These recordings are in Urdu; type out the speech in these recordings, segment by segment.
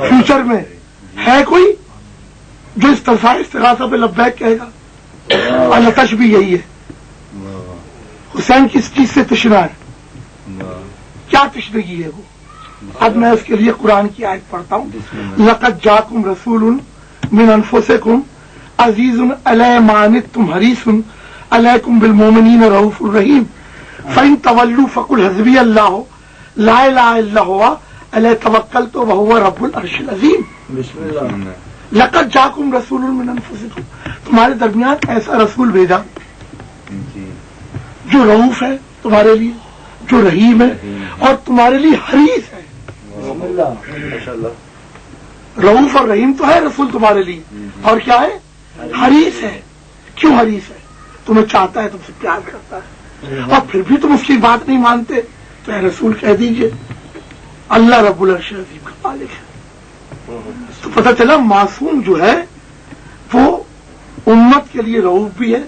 فیوچر میں ہے کوئی جو استغاثہ پہ لبیک کہے گا؟ التش بھی یہی ہے. حسین کس چیز سے تشنا ہے؟ کیا تشنگی ہے وہ؟ اب میں اس کے لیے قرآن کی آیت پڑھتا ہوں. لقد جاکم رسول من انفسکم عزیز علی ما عنتم حریص علیکم بالمؤمنین رؤوف الرحیم فإن تولوا فقل حسبی اللہ لا الہ الا هو علیہ توکلت وهو رب العرش العظیم. لقد جاکم رسول من انفسکم، تمہارے درمیان ایسا رسول بھیجا جو رؤوف ہے تمہارے لیے، جو رحیم ہے اور تمہارے لیے حریص ہے. رؤوف اور رحیم تو ہے رسول تمہارے لیے، اور کیا ہے؟ حریص ہے. کیوں حریص ہے؟ تمہیں چاہتا ہے، تم سے پیار کرتا ہے، اور پھر بھی تم اس کی بات نہیں مانتے تو اے رسول کہہ دیجئے اللہ رب العرش عظیم کا مالک ہے. تو پتہ چلا معصوم جو ہے وہ امت کے لیے رؤوف بھی ہے،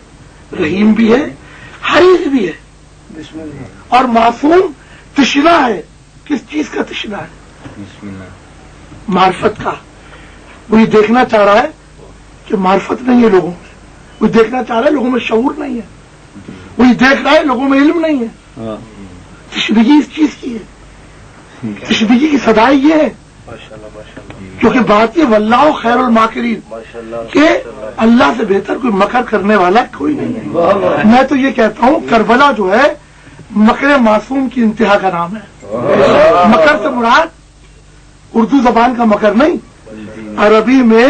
رحیم بھی ہے، حریص بھی ہے. اور معصوم تشنا ہے. کس چیز کا تشنا ہے؟ معرفت کا. وہ یہ دیکھنا چاہ رہا ہے کہ معرفت نہیں ہے لوگوں میں، وہ دیکھنا چاہ رہا ہے لوگوں میں شعور نہیں ہے، وہ یہ دیکھ رہا ہے لوگوں میں علم نہیں ہے. تشنگی اس چیز کی ہے. تشنگی کی صدائی یہ ہے کیونکہ بات یہ واللہ خیر الماکرین کہ اللہ سے بہتر کوئی مکر کرنے والا کوئی نہیں ہے. میں تو یہ کہتا ہوں کربلا جو ہے مکر معصوم کی انتہا کا نام ہے. مکر سے مراد اردو زبان کا مکر نہیں، عربی میں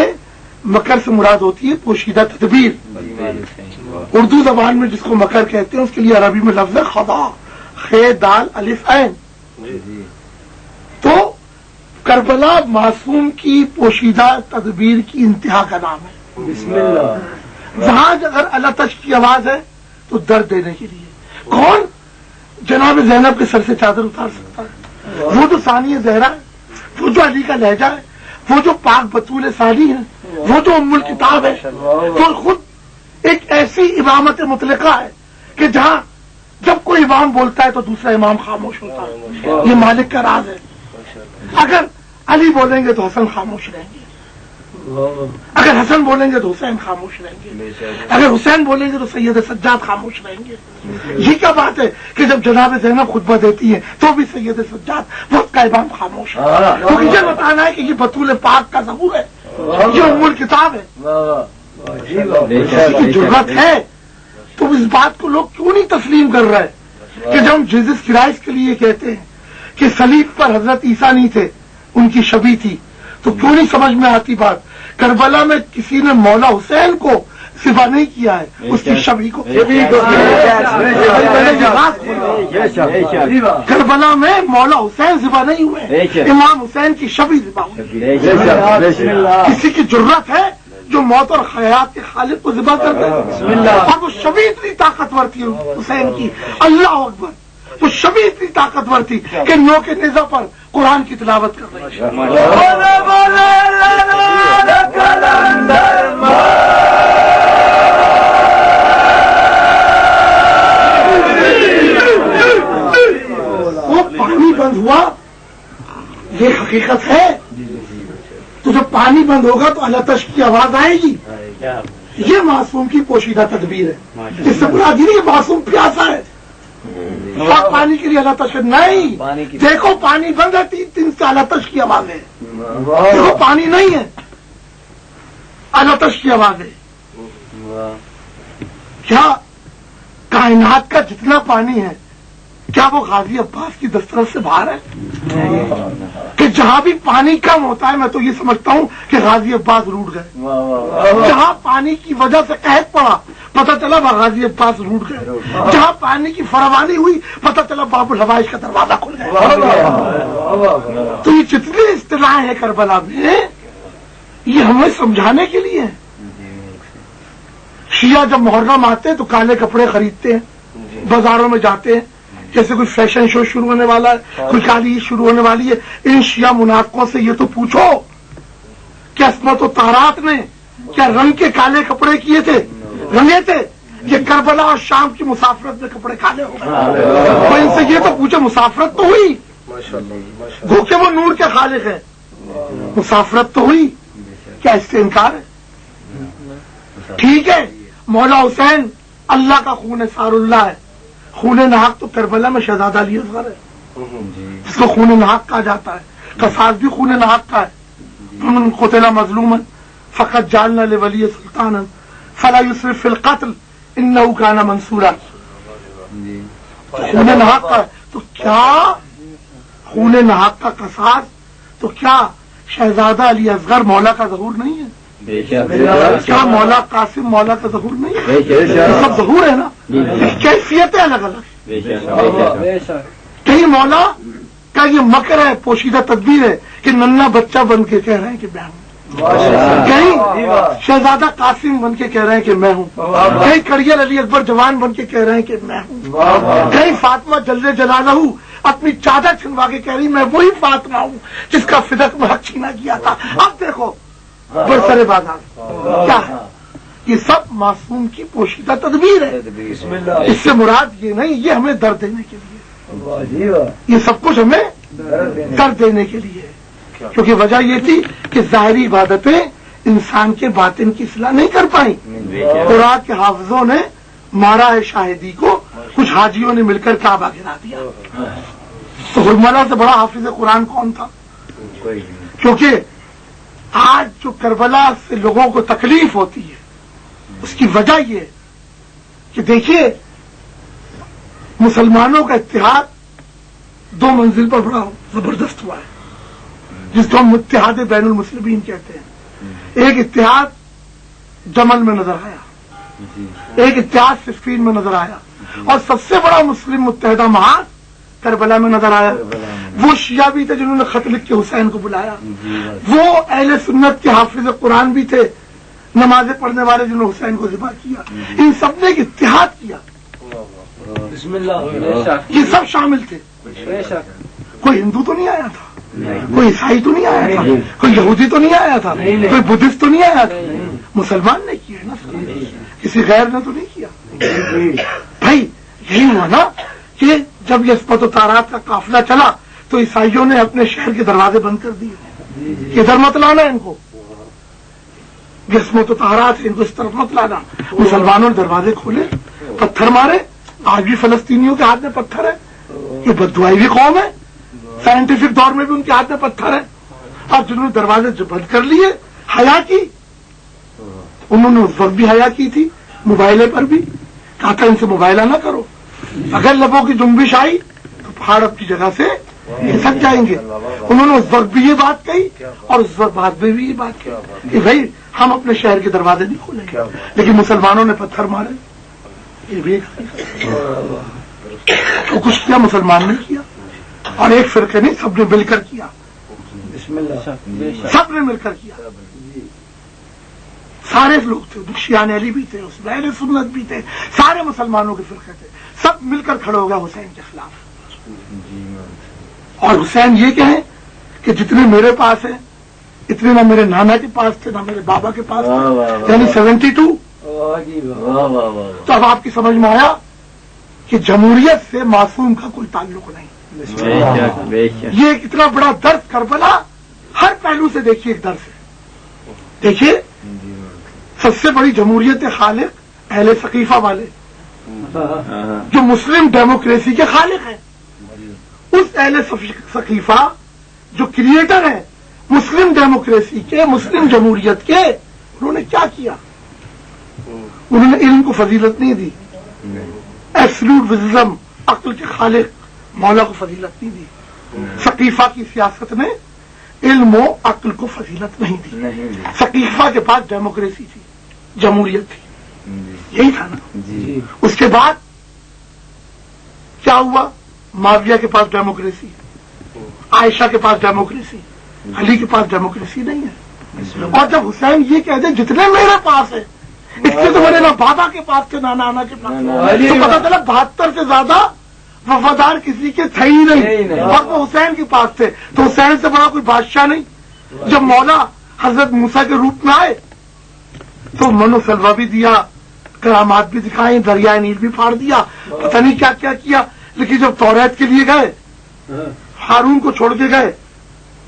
مکر سے مراد ہوتی ہے پوشیدہ تدبیر. اردو زبان میں جس کو مکر کہتے ہیں اس کے لیے عربی میں لفظ ہے خدا، خے دال الف عین. تو کربلا معصوم کی پوشیدہ تدبیر کی انتہا کا نام ہے. بسم اللہ. وہاں اگر اللہ تش کی آواز ہے تو درد دینے کے لیے کون جناب زینب کے سر سے چادر اتار سکتا ہے؟ وہ جو ثانی زہرا ہے، وہ جو علی کا لہجہ ہے، وہ جو پاک بطول ثانی ہے، وہ جو ام الکتاب ہے، تو خود ایک ایسی امامت مطلقہ ہے کہ جہاں جب کوئی امام بولتا ہے تو دوسرا امام خاموش ہوتا ہے. یہ مالک کا راز ہے. اگر علی بولیں گے تو حسن خاموش رہیں گے، اگر حسن بولیں گے تو حسین خاموش رہیں گے، اگر حسین بولیں گے تو سید سجاد خاموش رہیں گے. یہ کیا بات ہے کہ جب جناب زینب خطبہ دیتی ہے تو بھی سید سجاد وقت کا امام خاموش ہے. کیونکہ یہ بتانا ہے کہ یہ بطول پاک کا ظہور ہے، یہ ام الکتاب ہے. کی ضرورت ہے تو اس بات کو لوگ کیوں نہیں تسلیم کر رہے کہ جب ہم جیزس کرائسٹ کے لیے کہتے ہیں کہ صلیب پر حضرت عیسیٰ نہیں تھے، ان کی شبیہ تھی، تو کیوں نہیں سمجھ میں آتی بات؟ کربلا میں کسی نے مولا حسین کو صفا نہیں کیا ہے، اس کی شبیہ کو. کربلا میں مولا حسین صفا نہیں ہوئے، امام حسین کی شبیہ صفا ہوئی. کسی کی جرت ہے جو موت اور حیات کے خالق کو ذبح کر دے؟ اور وہ شبیہ اتنی طاقتور تھی حسین کی، اللہ اکبر، وہ شبیہ اتنی طاقتور تھی کہ نو کے نیزہ پر قرآن کی تلاوت کر رہی ہے. وہ پانی بند ہوا، یہ حقیقت ہے. تو جب پانی بند ہوگا تو اللہ تش کی آواز آئے گی. یہ معصوم کی پوشیدہ تدبیر ہے. اس سے مراد یہ نہیں کہ معصوم پیاسا ہے اور پانی کے لیے اللہ تش نہیں. دیکھو پانی بند ہے، 3 دن سے اللہ تش کی آواز ہے. دیکھو پانی نہیں ہے، اللہ تش کی آواز ہے. کیا کائنات کا جتنا پانی ہے کیا وہ غازی عباس کی دسترس سے باہر ہے؟ کہ جہاں بھی پانی کم ہوتا ہے میں تو یہ سمجھتا ہوں کہ غازی عباس روٹ گئے. جہاں پانی کی وجہ سے قحط پڑا پتہ چلا غازی عباس روٹ گئے. جہاں پانی کی فراوانی ہوئی پتہ چلا باب الحوائج کا دروازہ کھل گیا. تو یہ جتنے اصطلاحیں ہیں کربلا میں یہ ہمیں سمجھانے کے لیے ہیں. شیعہ جب محرم آتے ہیں تو کالے کپڑے خریدتے ہیں، بازاروں میں جاتے ہیں، جیسے کوئی فیشن شو شروع ہونے والا ہے، کوئی کالی شروع ہونے والی ہے. ان شیعہ منافقوں سے یہ تو پوچھو کہ عصمت و طہارت نے کیا رنگ کے کالے کپڑے کیے تھے، رنگے تھے؟ یہ کربلا اور شام کی مسافرت میں کپڑے کالے ہو گئے. تو ان سے یہ تو پوچھو مسافرت تو ہوئی، گو کہ وہ نور کے خالق ہیں. مسافرت تو ہوئی، کیا اس سے انکار ہے؟ ٹھیک ہے، مولا حسین اللہ کا خون سار اللہ ہے، خون نحق تو کربلا میں شہزادہ علی اصغر ہے جس کو خون نحق کہا جاتا ہے، قصاص بھی خون نحق کا ہے۔ من قتل مظلوما فقد جعلنا لولی سلطانا فلا يسرف في القتل انه كان منصورا، خون نحق کا ہے تو کیا خون نحق کا قصاص، تو کیا شہزادہ علی اصغر مولا کا ظہور نہیں ہے؟ کیا مولا قاسم مولا کا ظہور نہیں ہے؟ یہ سب ظہور ہے نا، کیفیتیں الگ الگ۔ کہیں مولا کا یہ مکر ہے، پوشیدہ تدبیر ہے کہ ننا بچہ بن کے کہہ رہے ہیں کہ میں ہوں، کہیں شہزادہ قاسم بن کے کہہ رہے ہیں کہ میں ہوں، کہیں کڑیل علی اکبر جوان بن کے کہہ رہے ہیں کہ میں ہوں، کہیں فاطمہ جل جلالہ اپنی چادر چھنوا کے کہہ رہی میں وہی فاطمہ ہوں جس کا فدق میں حق چھینا کیا تھا۔ اب دیکھو برسر بازار کیا ہے، یہ سب معصوم کی پوشیدہ تدبیر ہے۔ اس سے مراد یہ نہیں، یہ ہمیں درد دینے کے لیے، یہ سب کچھ ہمیں درد دینے کے لیے ہے، کیونکہ وجہ یہ تھی کہ ظاہری عبادتیں انسان کے باطن کی اصلاح نہیں کر پائیں۔ قرآن کے حافظوں نے مارا ہے شاہدی کو، کچھ حاجیوں نے مل کر کعبہ گرا دیا۔ تو حرملہ سے بڑا حافظ قرآن کون تھا؟ کیونکہ آج جو کربلا سے لوگوں کو تکلیف ہوتی ہے اس کی وجہ یہ ہے کہ دیکھیے مسلمانوں کا اتحاد دو منزل پر بڑا زبردست ہوا ہے، جس کو ہم اتحاد بین المسلمین کہتے ہیں۔ ایک اتحاد جمل میں نظر آیا، ایک اتحاد صفین میں نظر آیا، اور سب سے بڑا مسلم متحدہ محاذ کربلا میں نظر آیا۔ وہ شیعہ بھی تھے جنہوں نے خط لکھ کے حسین کو بلایا، وہ اہل سنت کے حافظ قرآن بھی تھے، نمازیں پڑھنے والے جنہوں نے حسین کو ذبح کیا، ان سب نے ایک اتحاد کیا، یہ سب شامل تھے۔ کوئی ہندو تو نہیں آیا تھا، کوئی عیسائی تو نہیں آیا تھا، کوئی یہودی تو نہیں آیا تھا، کوئی بدھسٹ تو نہیں آیا تھا، مسلمان نے کیا نا، کسی غیر نے تو نہیں کیا۔ بھائی یہی ہوا نا کہ جب یہ عصمت و طہارت کا قافلہ چلا تو عیسائیوں نے اپنے شہر کے دروازے بند کر دیے، ادھر مت لانا ان کو، یہ عصمت و طہارت ان کو اس طرف مت لانا۔ مسلمانوں نے دروازے کھولے، پتھر مارے، آج بھی فلسطینیوں کے ہاتھ میں پتھر ہے، یہ بددعائی قوم ہے، سائنٹیفک دور میں بھی ان کے ہاتھ میں پتھر ہے، اور جنہوں نے دروازے بند کر لیے، حیا کی، انہوں نے اس وقت بھی حیا کی تھی، موبائلے پر بھی کہا تھا ان سے موبائلہ نہ کرو، اگر لبوں کی جنبش آئی تو پہاڑ اپنی جگہ سے کھسک جائیں گے۔ انہوں نے اس وقت بھی یہ بات کہی اور اس وقت بعد میں بھی یہ بات کہی کہ بھائی ہم اپنے شہر کے دروازے نہیں کھولیں گے، لیکن مسلمانوں نے پتھر مارے، یہ بھی تو کچھ کیا مسلمان نے کیا، اور ایک فرقے نہیں، سب نے مل کر کیا، سب نے مل کر کیا، سارے لوگ تھے، بخشیان علی بھی تھے، اس میں اہل سنت بھی تھے، سارے مسلمانوں کے فرقے تھے، سب مل کر کھڑے ہو گیا حسین کے خلاف۔ اور حسین یہ کہیں کہ جتنے میرے پاس ہیں اتنے نہ میرے نانا کے پاس تھے نہ میرے بابا کے پاس تھے، یعنی 72۔ تو اب آپ کی سمجھ میں آیا کہ جمہوریت سے معصوم کا کوئی تعلق نہیں۔ یہ ایک اتنا بڑا درد کربلا، ہر پہلو سے دیکھیے، ایک درد ہے۔ دیکھیے سب سے بڑی جمہوریت خالق اہل ثقیفہ والے، جو مسلم ڈیموکریسی کے خالق ہیں، اس اہل ثقیفہ جو کریٹر ہیں مسلم ڈیموکریسی کے، مسلم جمہوریت کے، انہوں نے کیا کیا؟ انہوں نے علم کو فضیلت نہیں دی، ایبسلوٹ وزڈم، عقل کے خالق مولا کو فضیلت نہیں دی۔ ثقیفہ کی سیاست میں علم و عقل کو فضیلت نہیں دی۔ ثقیفہ کے پاس ڈیموکریسی تھی، جمہوریت تھی، یہی تھا نا۔ اس کے بعد کیا ہوا؟ معاویہ کے پاس ڈیموکریسی، عائشہ کے پاس ڈیموکریسی، علی کے پاس ڈیموکریسی نہیں ہے۔ اور جب حسین یہ کہہ دے جتنے میرے پاس ہے، اس سے تو میرے نہ بابا کے پاس تھے نہ نانا کے پاس، تو پتا چلا 72 سے زیادہ وفادار کسی کے تھے ہی نہیں، اور وہ حسین کے پاس تھے، تو حسین سے بڑا کوئی بادشاہ نہیں۔ جب مولا حضرت موسیٰ کے روپ میں آئے تو منو سلوا بھی دیا، کرامات بھی دکھائیں، دریائے نیل بھی پھاڑ دیا، پتہ نہیں کیا کیا کیا، لیکن جب توریت کے لیے گئے، ہارون کو چھوڑ کے گئے،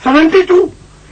72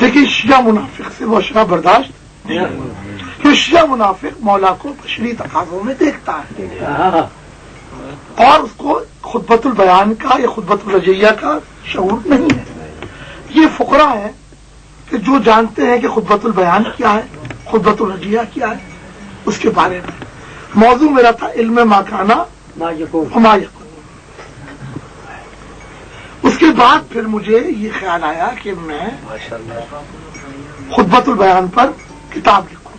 لیکن شیعہ منافق سے وہ اشرا برداشت کہ شیعہ منافق مولا کو بشری تقاضوں میں دیکھتا ہے اور اس کو خطبۃ البیان کا یا خطبۃ الرجیہ کا شعور نہیں ہے. یہ فقراء ہے کہ جو جانتے ہیں کہ خطبۃ البیان کیا ہے، خطبۃ الرجیہ کیا ہے. اس کے بارے میں موضوع میرا تھا علم ماکانہ ما یکون. اس کے بعد پھر مجھے یہ خیال آیا کہ میں خطبۃ البیان پر کتاب لکھوں.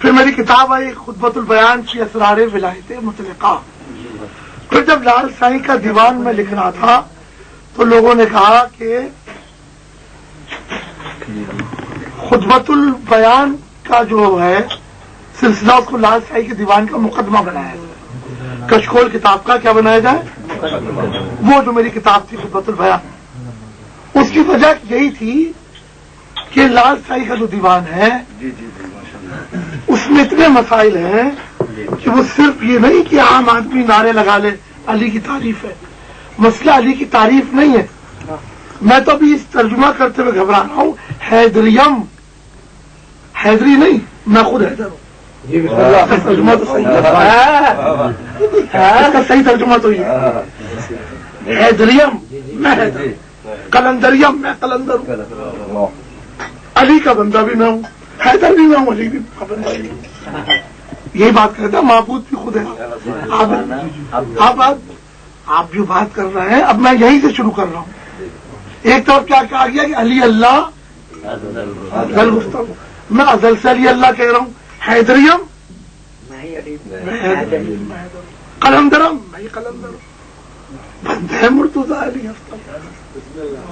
پھر میری کتاب آئی خطبۃ البیان کی اسرار ولایت مطلقہ. پھر جب لال سائیں کا دیوان میں لکھ رہا تھا تو لوگوں نے کہا کہ خطبۃ البیان کا جو ہے سلسلہ اس کو لال سائی کے دیوان کا مقدمہ بنایا جائے، کشکول کتاب کا کیا بنایا جائے، وہ جو میری کتاب تھی خطبۃ البیان. اس کی وجہ یہی تھی کہ لال سائی کا جو دیوان ہے اس میں اتنے مسائل ہیں کہ وہ صرف یہ نہیں کہ عام آدمی نعرے لگا لے علی کی تعریف ہے. مسئلہ علی کی تعریف نہیں ہے. میں تو ابھی اس ترجمہ کرتے ہوئے گھبرا رہا ہوں. حیدریم، حیدری نہیں، میں خود حیدر ہوں. ترجمہ تو صحیح ہے، اس کا صحیح ترجمہ تو یہ ہے. حیدریم میں حیدر، کلندریم میں کلندر ہوں. علی کا بندہ بھی میں ہوں، حیدر بھی میں ہوں، علی بھی کا بندہ بھی ہوں. یہی بات کرتا معبود بھی خود ہے. آپ جو بات کر رہے ہیں اب میں یہیں سے شروع کر رہا ہوں. ایک طرف کیا کہا گیا کہ علی اللہ میں ازل سے علی اللہ کہہ رہا ہوں. حیدریم قلندرم میں قلندر بندہ مرتضی علی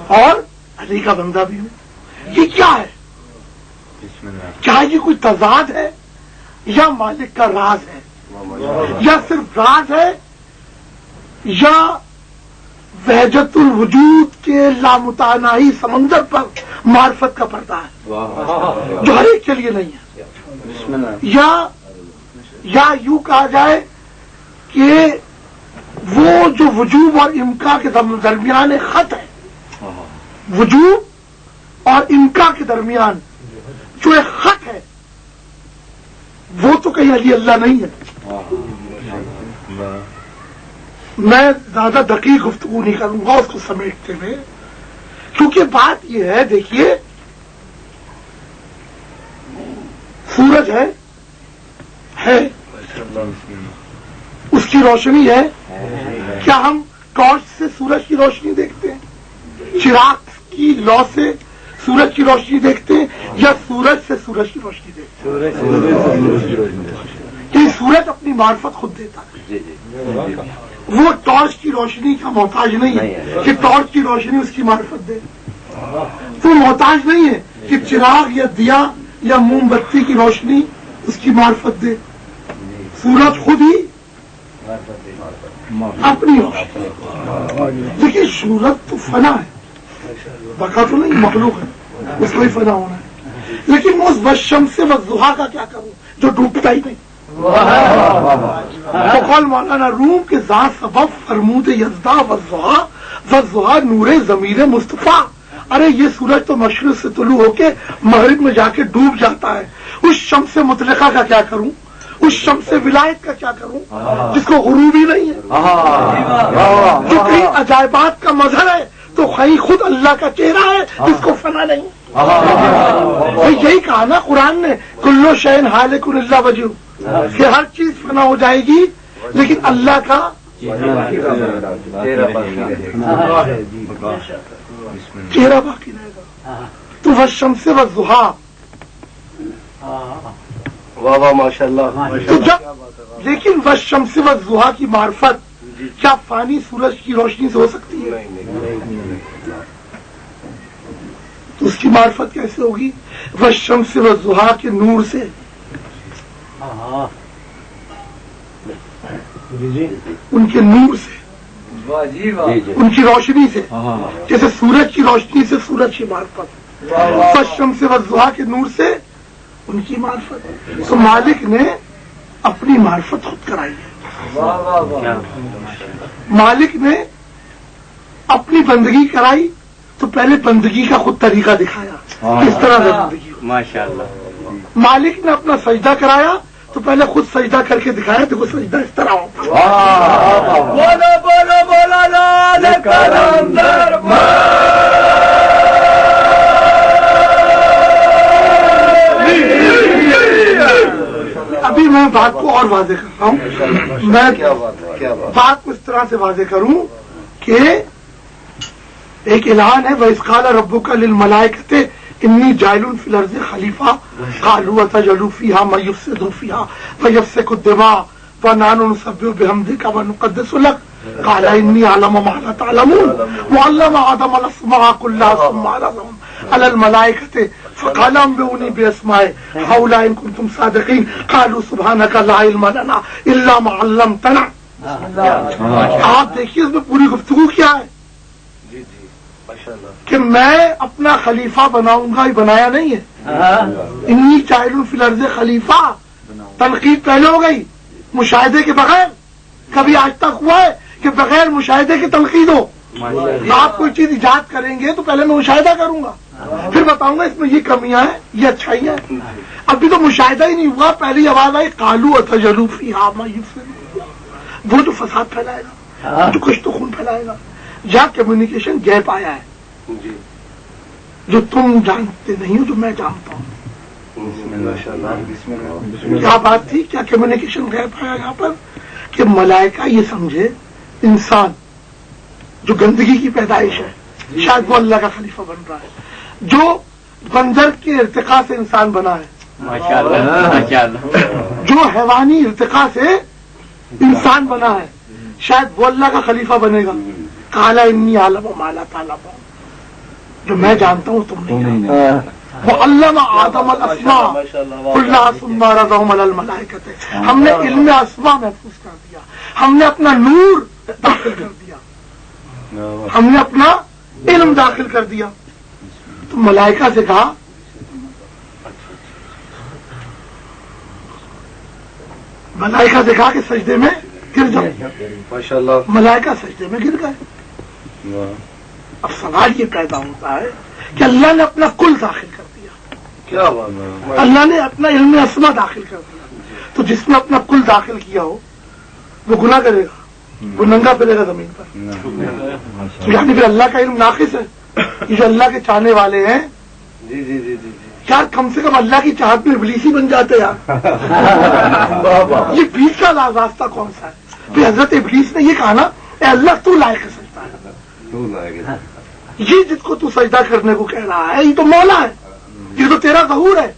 اور علی کا بندہ بھی ہوں. یہ کیا ہے؟ کیا یہ کوئی تضاد ہے یا مالک کا راز ہے یا صرف راز ہے یا وحدت الوجود کے لامتناہی سمندر پر معرفت کا پردہ ہے جو ہر ایک کے لیے نہیں ہے؟ یا یوں کہا جائے کہ وہ جو وجوب اور امکا کے درمیان ایک خط ہے، وجوب اور امکا کے درمیان جو ایک خط ہے وہ تو کہیں علی اللہ نہیں ہے. میں زیادہ دقیق گفتگو نہیں کروں گا اس کو سمیٹتے ہوئے، کیونکہ بات یہ ہے، دیکھیے سورج ہے اس کی روشنی ہے. کیا ہم ٹارچ سے سورج کی روشنی دیکھتے ہیں، چراغ کی لو سے سورج کی روشنی دیکھتے ہیں یا سورج سے سورج کی روشنی دیکھتے ہیں؟ کہ سورج اپنی معرفت خود دیتا ہے، وہ ٹارچ کی روشنی کا محتاج نہیں ہے کہ ٹارچ کی روشنی اس کی معرفت دے. وہ محتاج نہیں ہے کہ چراغ یا دیا یا موم بتی کی روشنی اس کی معرفت دے. سورج خود ہی اپنی روشنی. دیکھیے سورج تو فنا ہے، بقا تو نہیں، مخلوق ہے، اس کو ہی فنا ہونا ہے. لیکن میں اس والشمس والضحیٰ کا کیا کروں جو ڈوبتا ہی نہیں. تو قول مولانا روم کے ذات سبب فرمود یزدا والضحیٰ نور ضمیر مصطفیٰ. ارے یہ سورج تو مشرق سے طلوع ہو کے مغرب میں جا کے ڈوب جاتا ہے. اس شمس مطلقہ کا کیا کروں، اس شمس ولایت کا کیا کروں جس کو غروب ہی نہیں ہے، جو کہیں عجائبات کا مظہر ہے تو کہیں خود اللہ کا چہرہ ہے جس کو فنا نہیں. یہی کہا نا قرآن نے، کلو شیء ہالک الا وجہہ، کہ ہر چیز فنا ہو جائے گی لیکن اللہ کا چہرہ باقی رہے گا. تو والشمس والضحیٰ، واہ واہ ماشاء اللہ. تو جب لیکن والشمس والضحیٰ کی معرفت کیا فانی سورج کی روشنی سے ہو سکتی ہے؟ تو اس کی معرفت کیسے ہوگی؟ والشمس والضحیٰ کے نور سے، ان کے نور سے، ان کی روشنی سے، جیسے سورج کی روشنی سے سورج کی معرفت، والشمس والضحیٰ کے نور سے ان کی معرفت. تو مالک نے اپنی معرفت خود کرائی ہے. مالک نے اپنی بندگی کرائی تو پہلے بندگی کا خود طریقہ دکھایا کس طرح سے بندگی ہو. ماشاءاللہ. مالک نے اپنا سجدہ کرایا تو پہلے خود سجدہ کر کے دکھایا دیکھو سجدہ اس طرح ہوتا. بولو بولو بولو لال کرم ابھی میں بات کو اور واضح کر رہا ہوں. میں بات کو اس طرح سے واضح کروں کہ ایک اعلان ہے وَإِذْ قَالَ رَبُّكَ لِلْمَلَائِكَةِ إِنِّي جَاعِلٌ فِي الْأَرْضِ خَلِيفَةً قَالُوا أَتَجْعَلُ فِيهَا مَن يُفْسِدُ فِيهَا وَيَسْفِكُ الدِّمَاءَ وَنَحْنُ نُسَبِّحُ بِحَمْدِكَ وَنُقَدِّسُ لَكَ قَالَ إِنِّي أَعْلَمُ مَا لَا تَعْلَمُونَ وَعَلَّمَ آدَمَ الْأَسْمَاءَ كُلَّهَا ثُمَّ عَرَضَهُمْ عَلَى الْمَلَائِكَةِ فَقَالَ أَنبِئُونِي بِأَسْمَاءِ هَؤُلَاءِ إِن كُنتُمْ صَادِقِينَ قَالُوا سُبْحَانَكَ لَا عِلْمَ لَنَا إِلَّا مَا عَلَّمْتَنَا. آپ دیکھیے اس میں پوری گفتگو کیا ہے کہ میں اپنا خلیفہ بناؤں گا. یہ بنایا نہیں ہے. انی جاعل فی الارض خلیفہ تنقید پہلے ہو گئی مشاہدے کے بغیر. کبھی آج تک ہوا ہے کہ بغیر مشاہدے کی تنقید ہو؟ آپ کوئی چیز ایجاد کریں گے تو پہلے میں مشاہدہ کروں گا پھر بتاؤں گا اس میں یہ کمیاں ہیں یہ اچھائیاں ہیں. ابھی تو مشاہدہ ہی نہیں ہوا پہلی آواز آئی قالوا اتجعل فیہا ما یفسد. وہ جو فساد پھیلائے گا جو کچھ تو خون پھیلائے گا. جہاں کمیونیکیشن گیپ آیا ہے جو تم جانتے نہیں ہو جو میں جانتا ہوں. کیا بات تھی کیا کمیونیکیشن گیپ آیا یہاں پر کہ ملائکہ یہ سمجھے انسان جو گندگی کی پیدائش ہے شاید وہ اللہ کا خلیفہ بن رہا ہے. جو بندر کے ارتقاء سے انسان بنا ہے جو حیوانی ارتقاء سے انسان بنا ہے شاید وہ اللہ کا خلیفہ بنے گا. قال انی اعلم ما لا تعلمون. جو میں جانتا ہوں تم نہیں جانتے. وعلم آدم الاسماء كلها ثم عرضهم على الملائكة. ہم نے علم اسماء محفوظ کر دیا. ہم نے اپنا نور داخل کر دیا. ہم نے اپنا علم داخل کر دیا. تو ملائکہ سے کہا کہ سجدے میں گر جاؤ. ملائکہ سجدے میں گر گئے. اب سوال یہ پیدا ہوتا ہے کہ اللہ نے اپنا کل داخل کر دیا. اللہ نے اپنا علم اسما داخل کر دیا. تو جس نے اپنا کل داخل کیا ہو وہ گناہ کرے گا وہ ننگا پھرے گا زمین پر. یعنی پھر اللہ کا علم ناقص ہے. یہ جو اللہ کے چاہنے والے ہیں یار کم سے کم اللہ کی چاہت میں ابلیس ہی بن جاتے یار. یہ بیچ کا راستہ کون سا ہے؟ پھر حضرت ابلیس نے یہ کہا نا اے اللہ تو لائق سجدہ ہے. یہ جس کو تو سجدہ کرنے کو کہہ رہا ہے یہ تو مولا ہے. یہ تو تیرا ظہور ہے.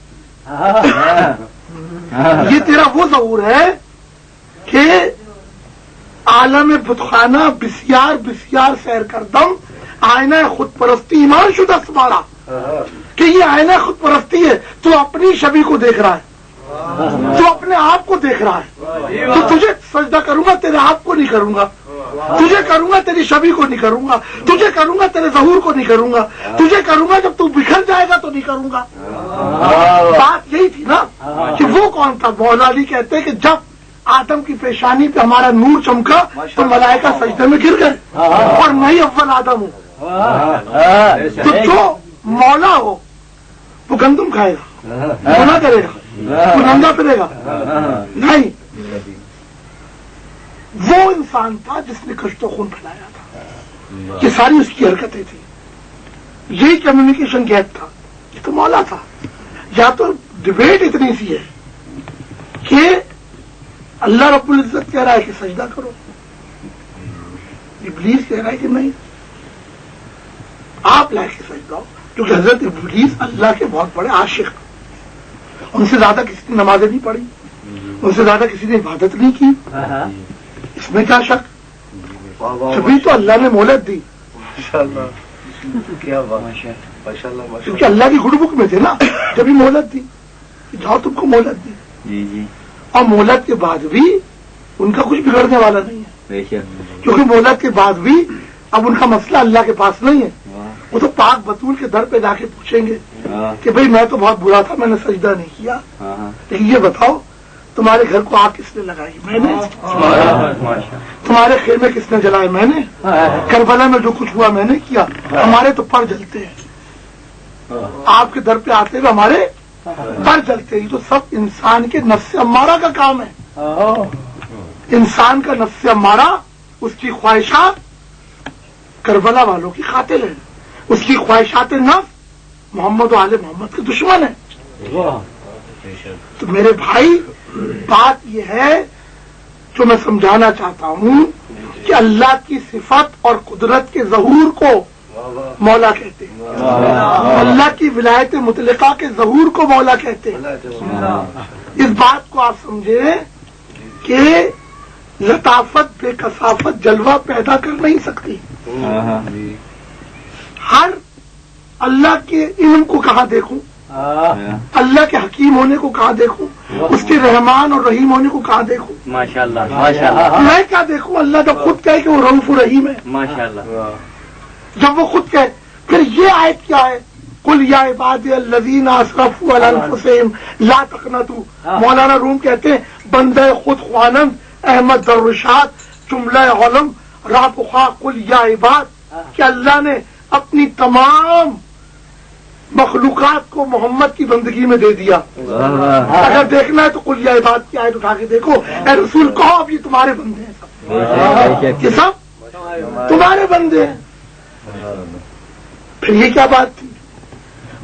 یہ تیرا وہ ظہور ہے کہ عالم بتخانہ بسیار بسیار سیر کردم آئینہ خود پرستی ایمان شدہ تمہارا کہ یہ آئینہ خود پرستی ہے. تو اپنی شبیہ کو دیکھ رہا ہے تو اپنے آپ کو دیکھ رہا ہے. تو تجھے سجدہ کروں گا تیرے آپ کو نہیں کروں گا. تجھے کروں گا تیری شبیہ کو نہیں کروں گا. تجھے کروں گا تیرے ظہور کو نہیں کروں گا. تجھے کروں گا جب تو بکھر جائے گا تو نہیں کروں گا. بات یہی تھی نا کہ وہ کون تھا. مولا علی کہتے ہیں کہ جب آدم کی پیشانی پہ ہمارا نور چمکا تو ملائکہ سجدے میں گر گئے اور میں ہی اول آدم ہوں. تو جو مولا ہو وہ گندم کھائے گا گناہ کرے گا وہ ننگا پھرے گا نہیں. وہ انسان تھا جس نے کشت و خون پھیلایا تھا. یہ ساری اس کی حرکتیں تھیں. یہی کمیونیکیشن گیپ تھا. یہ تو مولا تھا. یا تو ڈبیٹ اتنی سی ہے کہ اللہ رب العزت کہہ رہا ہے کہ سجدہ کرو ابلیس کہہ رہا ہے کہ نہیں آپ لائق کے سجدہ ہو. کیونکہ حضرت ابلیس اللہ کے بہت بڑے عاشق. ان سے زیادہ کسی نے نمازیں نہیں پڑھی. ان سے زیادہ کسی نے عبادت نہیں کی. اس میں کیا شک. تبھی تو اللہ نے مہلت دی. کیونکہ اللہ کی گڈ بک میں تھے نا جبھی مہلت دی. جاؤ تم کو مہلت دی. اور مہلت کے بعد بھی ان کا کچھ بگڑنے والا نہیں ہے. کیونکہ مہلت کے بعد بھی اب ان کا مسئلہ اللہ کے پاس نہیں ہے. وہ تو پاک بطول کے در پہ جا کے پوچھیں گے کہ بھئی میں تو بہت برا تھا میں نے سجدہ نہیں کیا لیکن یہ بتاؤ تمہارے گھر کو آگ کس نے لگائی؟ میں نے. تمہارے خیمے کس نے جلائے؟ میں نے. کربلا میں جو کچھ ہوا میں نے کیا. ہمارے تو پر جلتے ہیں، آپ کے در پہ آتے ہوئے ہمارے پر جلتے ہیں. تو سب انسان کے نفس امارہ کا کام ہے. انسان کا نفس امارہ، اس کی خواہشات کربلا والوں کی قاتل ہے. اس کی خواہشات نفس محمد و آل محمد کے دشمن ہے. تو میرے بھائی بات یہ ہے جو میں سمجھانا چاہتا ہوں کہ اللہ کی صفت اور قدرت کے ظہور کو مولا کہتے ہیں. اللہ کی ولایت مطلقہ کے ظہور کو مولا کہتے ہیں. اس بات کو آپ سمجھیں کہ لطافت بے کثافت جلوہ پیدا کر نہیں سکتی. ہر اللہ کے علم کو کہاں دیکھوں، اللہ کے حکیم ہونے کو کہاں دیکھوں، اس کے رحمان اور رحیم ہونے کو کہاں دیکھوں؟ ماشاءاللہ. میں کیا دیکھوں؟ اللہ جب خود کہے کہ وہ رؤوف رحیم ہے، ماشاءاللہ. جب وہ خود کہے، پھر یہ آیت کیا ہے؟ قل یا عبادی الذین اسرفوا علی انفسہم لا تقنطوا. مولانا روم کہتے ہیں بندہ خود خوانند احمد دررشاد جملہ علم رافقا قل یا عباد، کہ اللہ نے اپنی تمام مخلوقات کو محمد کی بندگی میں دے دیا. اگر دیکھنا ہے تو قل یا عباد کی آیت اٹھا کے دیکھو. اے رسول کہو اب یہ تمہارے بندے ہیں، سب یہ سب تمہارے بندے ہیں. پھر یہ کیا بات تھی؟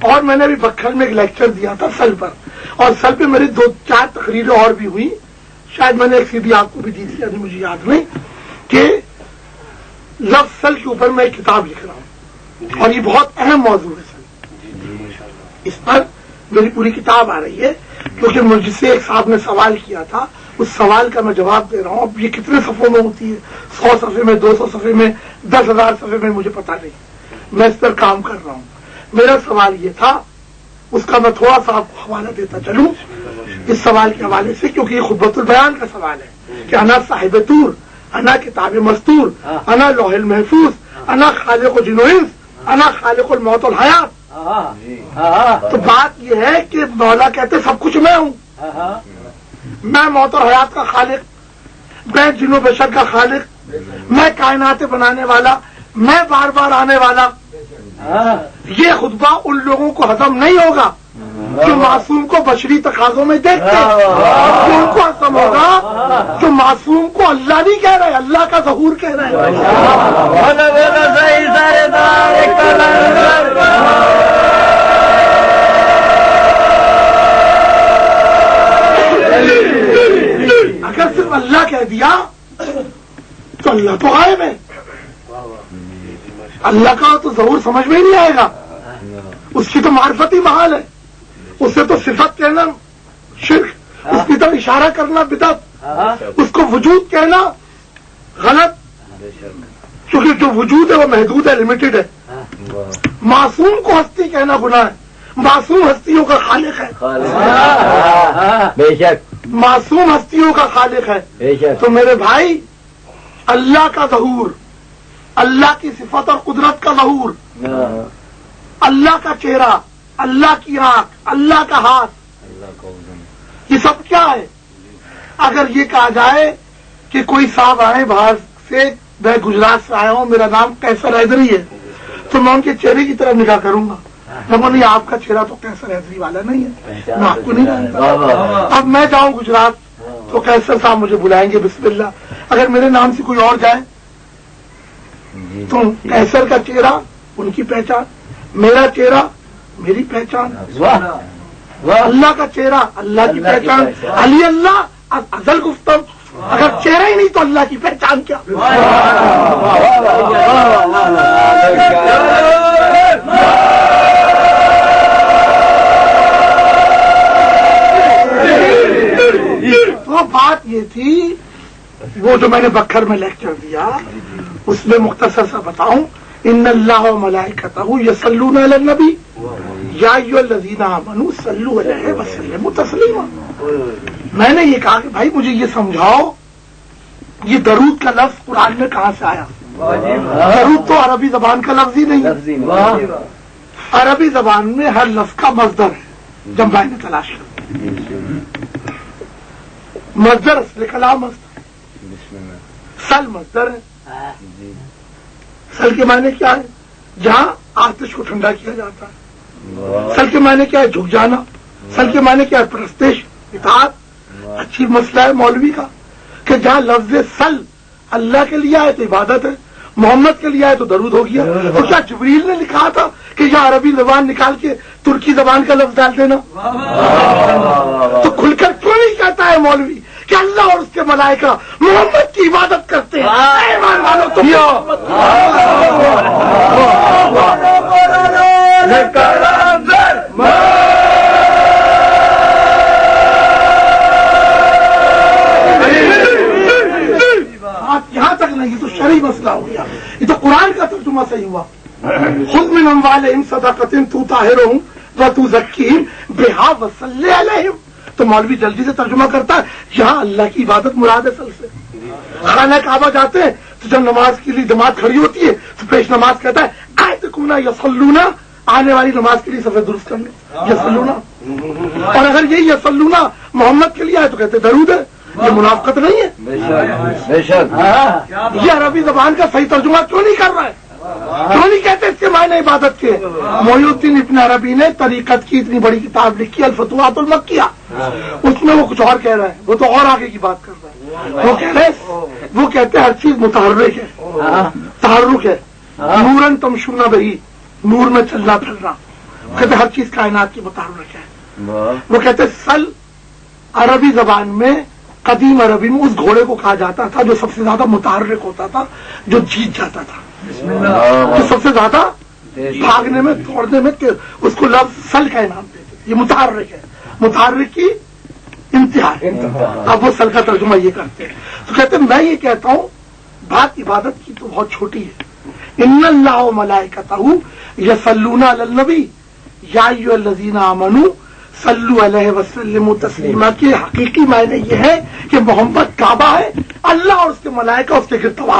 اور میں نے ابھی بکھل میں ایک لیکچر دیا تھا سل پر، اور سل پہ میری 2-4 تقریریں اور بھی ہوئی. شاید میں نے ایک CD آپ کو بھی دی تھی، ابھی مجھے یاد نہیں. کہ لفظ سل کے اوپر میں ایک کتاب لکھ رہا ہوں، اور یہ بہت اہم موضوع ہے. اس پر میری پوری کتاب آ رہی ہے، کیونکہ مجھ سے ایک صاحب نے سوال کیا تھا، اس سوال کا میں جواب دے رہا ہوں. اب یہ کتنے صفحوں میں ہوتی ہے؟ 100 صفحے میں، 200 صفحے میں، 10,000 صفحے میں، مجھے پتا نہیں. میں اس پر کام کر رہا ہوں. میرا سوال یہ تھا، اس کا میں تھوڑا سا آپ کو حوالہ دیتا چلوں اس سوال کے حوالے سے، کیونکہ یہ خطبۃ البیان کا سوال ہے کہ انا صاحب طور، انا کتاب مستور، انا لوح المحفوظ، انا خالق جن و انس، انا خالق الموت والحیات. تو بات یہ ہے کہ مولا کہتے سب کچھ میں ہوں. میں موت اور حیات کا خالق، میں جن و بشر کا خالق، میں کائنات بنانے والا، میں بار بار آنے والا. یہ خطبہ ان لوگوں کو ہضم نہیں ہوگا جو معصوم کو بشری تقاضوں میں دیکھتے ہیں. ان کو ہضم ہوگا جو معصوم کو اللہ نہیں کہہ رہے، اللہ کا ظہور کہہ رہے ہیں. اگر صرف اللہ کہہ دیا تو اللہ تو غائب ہے. اللہ کا تو ظہور سمجھ میں ہی نہیں آئے گا. اس کی تو معرفت ہی محال ہے. اسے تو صفت کہنا شرک، اس کی طرف اشارہ کرنا بدعت، اس کو وجود کہنا غلط، کیونکہ جو وجود ہے وہ محدود ہے، لمیٹڈ ہے. معصوم کو ہستی کہنا گناہ ہے. معصوم ہستیوں کا خالق ہے، بے شک معصوم ہستیوں کا خالق ہے. تو میرے بھائی، اللہ کا ظہور، اللہ کی صفت اور قدرت کا ظہور، اللہ کا چہرہ، اللہ کی آنکھ، اللہ کا ہاتھ، یہ سب کیا ہے؟ اگر یہ کہا جائے کہ کوئی صاحب آئے باہر سے، میں گجرات سے آیا ہوں، میرا نام کیسر حیدری ہے، تو میں ان کے چہرے کی طرف نگاہ کروں گا. نہیں، آپ کا چہرہ تو کیسر حیدری والا نہیں ہے، میں آپ کو نہیں جانتا. اب میں جاؤں گجرات تو کیسر صاحب مجھے بلائیں گے، بسم اللہ. اگر میرے نام سے کوئی اور جائے تو کیسر کا چہرہ ان کی پہچان، میرا چہرہ میری پہچان، اللہ کا چہرہ اللہ کی پہچان. علی اللہ ازل گفتم، اگر چہرہ ہی نہیں تو اللہ کی پہچان کیا؟ تو بات یہ تھی، وہ جو میں نے بکھر میں لیکچر دیا اس میں مختصر سا بتاؤں. ان اللہ و ملائکتہ یصلون علی النبی یا ایھا الذین آمنوا صلوا علیہ وسلموا تسلیما. میں نے یہ کہا کہ بھائی مجھے یہ سمجھاؤ، یہ درود کا لفظ قرآن میں کہاں سے آیا؟ درود تو عربی زبان کا لفظ ہی نہیں. عربی زبان میں ہر لفظ کا مصدر ہے جب میں نے تلاش کیا. مصدر اصل کلام مصدر، سل مصدر ہے. سل کے معنی کیا ہے؟ جہاں آتش کو ٹھنڈا کیا جاتا ہے. سل کے معنی کیا ہے؟ جھک جانا. سل کے معنی کیا ہے؟ پرستش، اطاعت. اچھی مسئلہ ہے مولوی کا کہ جہاں لفظ سل اللہ کے لیے آئے تو عبادت ہے، محمد کے لیے آئے تو درود ہو گیا. تو کیا جبریل نے لکھا تھا کہ یہاں عربی زبان نکال کے ترکی زبان کا لفظ ڈال دینا؟ تو کھل کر کیوں نہیں کہتا ہے مولوی کہ اللہ اور اس کے ملائکہ محمد کی عبادت کرتے ہیں؟ ایمان والو تم یہاں تک نہیں، یہ تو شرعی مسئلہ ہو گیا. یہ تو قرآن کا ترجمہ صحیح ہوا. خذ من اموالہم صدقۃ تطہرہم وتزکیہم بہا وصلی علیہم. تو مولوی جلدی سے ترجمہ کرتا ہے یہاں اللہ کی عبادت مراد ہے. سل سے خانہ کعبہ جاتے ہیں تو جب نماز کے لیے جماعت کھڑی ہوتی ہے تو پیش نماز کہتا ہے آیتکم یصلون، آنے والی نماز کے لیے سفید درست کر لیں یصلون. اور اگر یہی یصلون محمد کے لیے آئے تو کہتے درود ہے. یہ منافقت نہیں ہے؟ بے شک. یہ عربی زبان کا صحیح ترجمہ کیوں نہیں کر رہا ہے؟ کیوں نہیں کہتے اس کے معنی عبادت کے؟ محی الدین ابن عربی نے طریقت کی اتنی بڑی کتاب لکھی الفتوحات المکیہ، اس میں وہ کچھ اور کہہ رہا ہے، وہ تو اور آگے کی بات کر رہا ہے. وہ کہہ رہے، وہ کہتے ہیں ہر چیز متحرک ہے، تحرک ہے. نورن تمشون بہی، نور میں چلنا پھرنا. وہ کہتے ہیں ہر چیز کائنات کی متحرک ہے. وہ کہتے ہیں سل عربی زبان میں، قدیم عربی میں اس گھوڑے کو کہا جاتا تھا جو سب سے زیادہ متحرک ہوتا تھا، جو جیت جاتا تھا، جو سب سے زیادہ بھاگنے میں دوڑنے میں، اس کو لفظ سل کا انعام دیتے تھے. یہ متحرک ہے، متحرک کی انتہا ہے. اب وہ سل کا ترجمہ یہ کرتے ہیں. تو کہتے ہیں میں یہ کہتا ہوں بات عبادت کی تو بہت چھوٹی ہے. ان اللہ و ملائکتہ یصلون علی النبی یا ایھا الذین آمنوا صلو علیہ وسلم تسلیما کے حقیقی معنی یہ ہے کہ محمد کعبہ ہے، اللہ اور اس کے ملائکہ اس کے گرد طواف